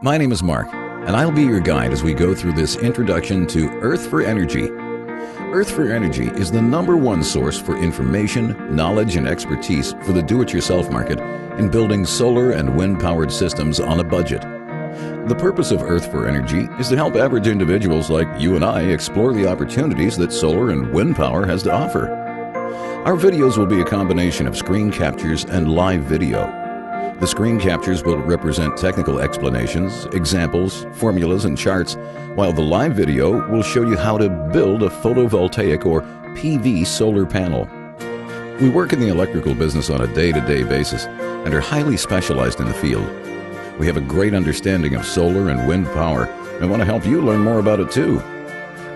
My name is Mark, and I'll be your guide as we go through this introduction to Earth for Energy. Earth for Energy is the #1 source for information, knowledge, and expertise for the do-it-yourself market in building solar and wind-powered systems on a budget. The purpose of Earth for Energy is to help average individuals like you and I explore the opportunities that solar and wind power has to offer. Our videos will be a combination of screen captures and live video. The screen captures will represent technical explanations, examples, formulas, and charts, while the live video will show you how to build a photovoltaic or PV solar panel. We work in the electrical business on a day-to-day basis and are highly specialized in the field. We have a great understanding of solar and wind power and want to help you learn more about it too.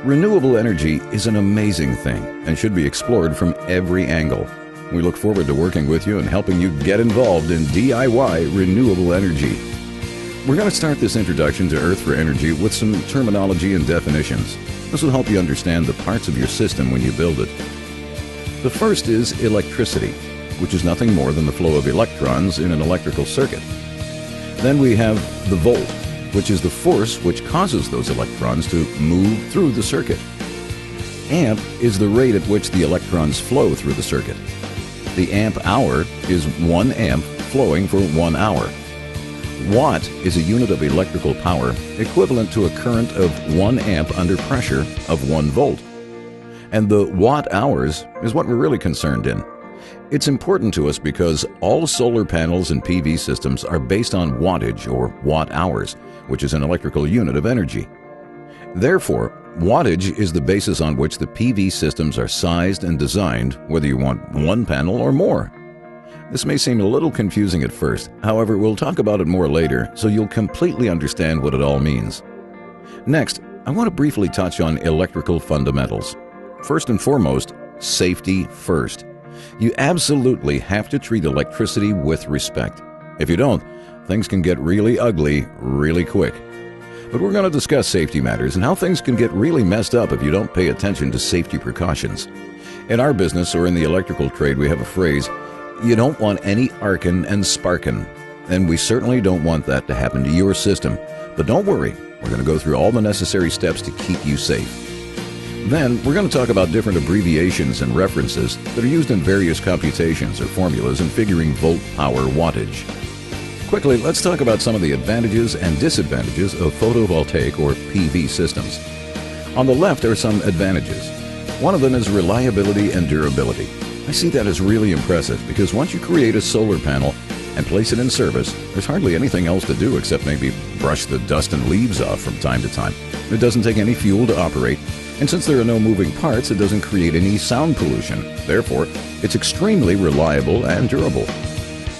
Renewable energy is an amazing thing and should be explored from every angle. We look forward to working with you and helping you get involved in DIY renewable energy. We're going to start this introduction to Earth for Energy with some terminology and definitions. This will help you understand the parts of your system when you build it. The first is electricity, which is nothing more than the flow of electrons in an electrical circuit. Then we have the volt, which is the force which causes those electrons to move through the circuit. Amp is the rate at which the electrons flow through the circuit. The amp hour is 1 amp flowing for 1 hour. Watt is a unit of electrical power equivalent to a current of 1 amp under pressure of 1 volt. And the watt hours is what we're really concerned in. It's important to us because all solar panels and PV systems are based on wattage or watt hours, which is an electrical unit of energy. Therefore, wattage is the basis on which the PV systems are sized and designed, whether you want 1 panel or more. This may seem a little confusing at first, however, we'll talk about it more later so you'll completely understand what it all means. Next, I want to briefly touch on electrical fundamentals. First and foremost, safety first. You absolutely have to treat electricity with respect. If you don't, things can get really ugly really quick. But we're going to discuss safety matters and how things can get really messed up if you don't pay attention to safety precautions. In our business or in the electrical trade, we have a phrase, you don't want any arcing and sparking. And we certainly don't want that to happen to your system. But don't worry, we're going to go through all the necessary steps to keep you safe. Then, we're going to talk about different abbreviations and references that are used in various computations or formulas in figuring volt power wattage. Quickly, let's talk about some of the advantages and disadvantages of photovoltaic or PV systems. On the left are some advantages. One of them is reliability and durability. I see that as really impressive because once you create a solar panel and place it in service, there's hardly anything else to do except maybe brush the dust and leaves off from time to time. It doesn't take any fuel to operate, and since there are no moving parts, it doesn't create any sound pollution. Therefore, it's extremely reliable and durable.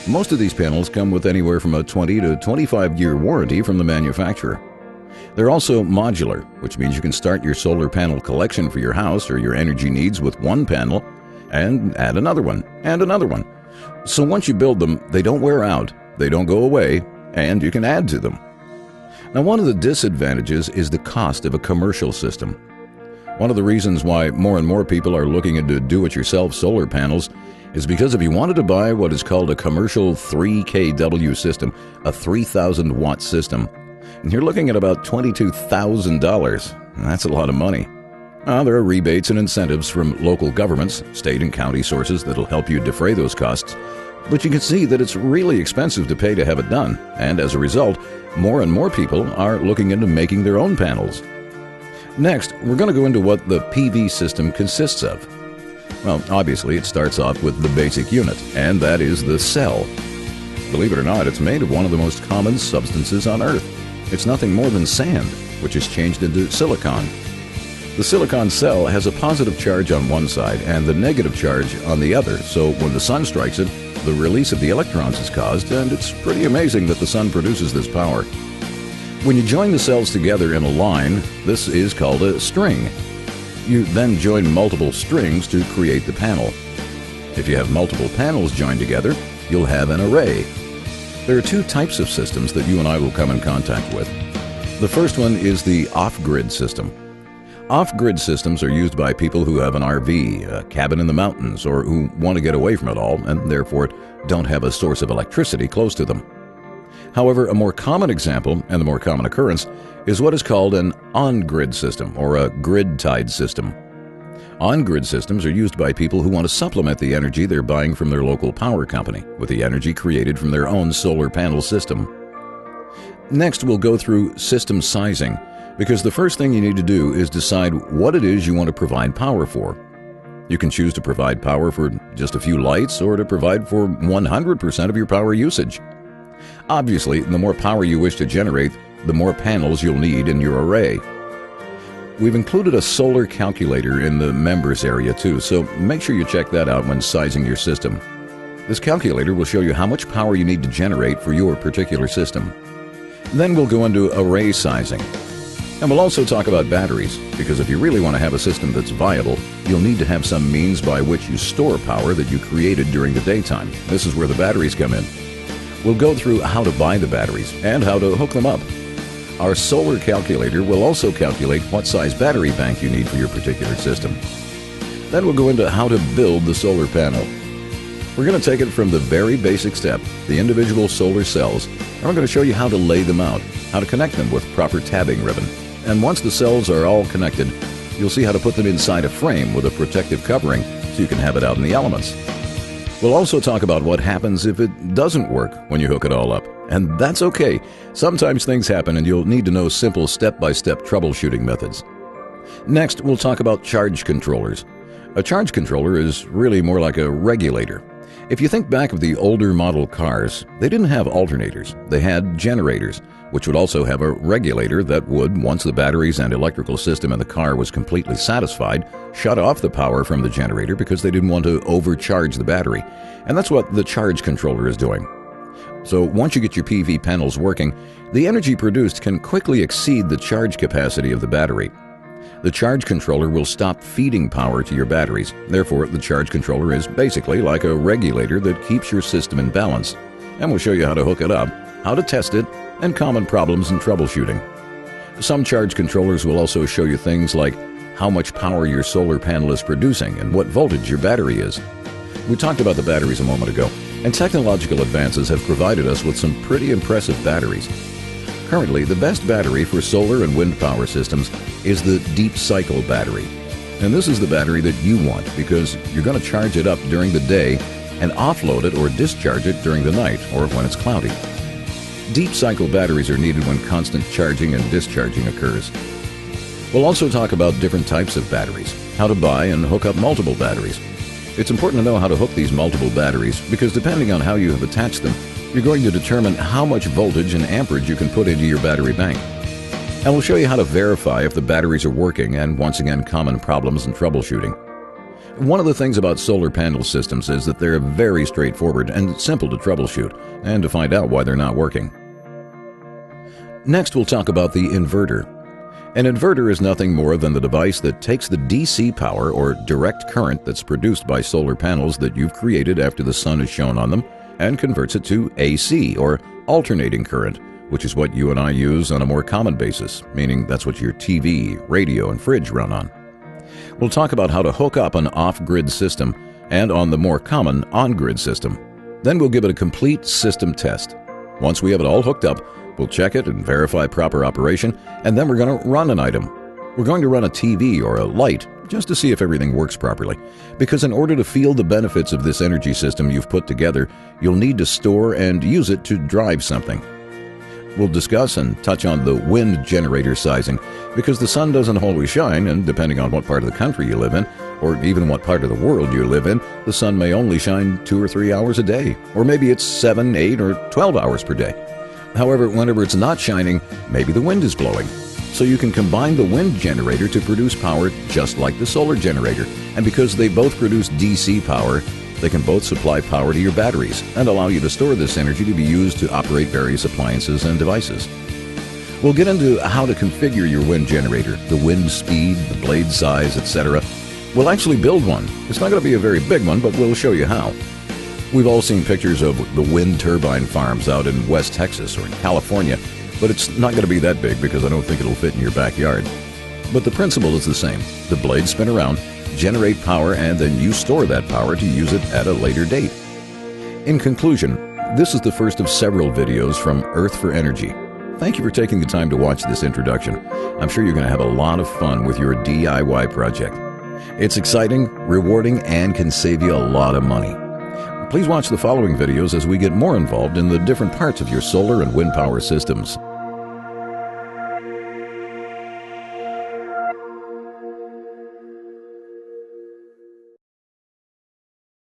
Most of these panels come with anywhere from a 20 to 25-year warranty from the manufacturer. They're also modular, which means you can start your solar panel collection for your house or your energy needs with 1 panel and add another one and another one. So once you build them, they don't wear out, they don't go away, and you can add to them. Now, one of the disadvantages is the cost of a commercial system. One of the reasons why more and more people are looking into do-it-yourself solar panels is because if you wanted to buy what is called a commercial 3 kW system, a 3,000 watt system, and you're looking at about $22,000. That's a lot of money. There are rebates and incentives from local governments, state and county sources that'll help you defray those costs, but you can see that it's really expensive to pay to have it done, and as a result, more and more people are looking into making their own panels. Next, we're going to go into what the PV system consists of. Well, obviously, it starts off with the basic unit, and that is the cell. Believe it or not, it's made of one of the most common substances on Earth. It's nothing more than sand, which is changed into silicon. The silicon cell has a positive charge on one side and the negative charge on the other, so when the sun strikes it, the release of the electrons is caused, and it's pretty amazing that the sun produces this power. When you join the cells together in a line, this is called a string. You then join multiple strings to create the panel. If you have multiple panels joined together, you'll have an array. There are 2 types of systems that you and I will come in contact with. The first one is the off-grid system. Off-grid systems are used by people who have an RV, a cabin in the mountains, or who want to get away from it all and therefore don't have a source of electricity close to them. However, a more common example, and the more common occurrence, is what is called an on-grid system, or a grid-tied system. On-grid systems are used by people who want to supplement the energy they're buying from their local power company with the energy created from their own solar panel system. Next, we'll go through system sizing, because the first thing you need to do is decide what it is you want to provide power for. You can choose to provide power for just a few lights or to provide for 100% of your power usage. Obviously, the more power you wish to generate, the more panels you'll need in your array. We've included a solar calculator in the members area too, so make sure you check that out when sizing your system. This calculator will show you how much power you need to generate for your particular system. Then we'll go into array sizing. And we'll also talk about batteries, because if you really want to have a system that's viable, you'll need to have some means by which you store power that you created during the daytime. This is where the batteries come in. We'll go through how to buy the batteries and how to hook them up. Our solar calculator will also calculate what size battery bank you need for your particular system. Then we'll go into how to build the solar panel. We're going to take it from the very basic step, the individual solar cells, and we're going to show you how to lay them out, how to connect them with proper tabbing ribbon. And once the cells are all connected, you'll see how to put them inside a frame with a protective covering so you can have it out in the elements. We'll also talk about what happens if it doesn't work when you hook it all up. And that's okay. Sometimes things happen and you'll need to know simple step-by-step troubleshooting methods. Next, we'll talk about charge controllers. A charge controller is really more like a regulator. If you think back of the older model cars, they didn't have alternators. They had generators, which would also have a regulator that would, once the batteries and electrical system in the car was completely satisfied, shut off the power from the generator because they didn't want to overcharge the battery. And that's what the charge controller is doing. So once you get your PV panels working, the energy produced can quickly exceed the charge capacity of the battery. The charge controller will stop feeding power to your batteries. Therefore, the charge controller is basically like a regulator that keeps your system in balance. And we'll show you how to hook it up, how to test it, and common problems in troubleshooting. Some charge controllers will also show you things like how much power your solar panel is producing and what voltage your battery is. We talked about the batteries a moment ago, and technological advances have provided us with some pretty impressive batteries. Currently, the best battery for solar and wind power systems is the deep cycle battery. And this is the battery that you want because you're going to charge it up during the day and offload it or discharge it during the night or when it's cloudy. Deep cycle batteries are needed when constant charging and discharging occurs. We'll also talk about different types of batteries, how to buy and hook up multiple batteries. It's important to know how to hook these multiple batteries because depending on how you have attached them, you're going to determine how much voltage and amperage you can put into your battery bank. And we'll show you how to verify if the batteries are working and, once again, common problems in troubleshooting. One of the things about solar panel systems is that they're very straightforward and simple to troubleshoot and to find out why they're not working. Next, we'll talk about the inverter. An inverter is nothing more than the device that takes the DC power or direct current that's produced by solar panels that you've created after the sun is shown on them and converts it to AC, or alternating current, which is what you and I use on a more common basis, meaning that's what your TV, radio, and fridge run on. We'll talk about how to hook up an off-grid system and on the more common on-grid system. Then we'll give it a complete system test. Once we have it all hooked up, we'll check it and verify proper operation, and then we're going to run an item. We're going to run a TV or a light just to see if everything works properly, because in order to feel the benefits of this energy system you've put together, you'll need to store and use it to drive something. We'll discuss and touch on the wind generator sizing, because the sun doesn't always shine, and depending on what part of the country you live in, or even what part of the world you live in, the sun may only shine 2 or 3 hours a day, or maybe it's 7, 8, or 12 hours per day. However, whenever it's not shining, maybe the wind is blowing. So you can combine the wind generator to produce power just like the solar generator. And because they both produce DC power, they can both supply power to your batteries and allow you to store this energy to be used to operate various appliances and devices. We'll get into how to configure your wind generator, the wind speed, the blade size, etc. We'll actually build one. It's not going to be a very big one, but we'll show you how. We've all seen pictures of the wind turbine farms out in West Texas or in California, but it's not going to be that big because I don't think it'll fit in your backyard. But the principle is the same. The blades spin around, generate power, and then you store that power to use it at a later date. In conclusion, This is the first of several videos from Earth for Energy. Thank you for taking the time to watch this introduction. I'm sure you're going to have a lot of fun with your DIY project. It's exciting, rewarding, and can save you a lot of money. Please watch the following videos as we get more involved in the different parts of your solar and wind power systems.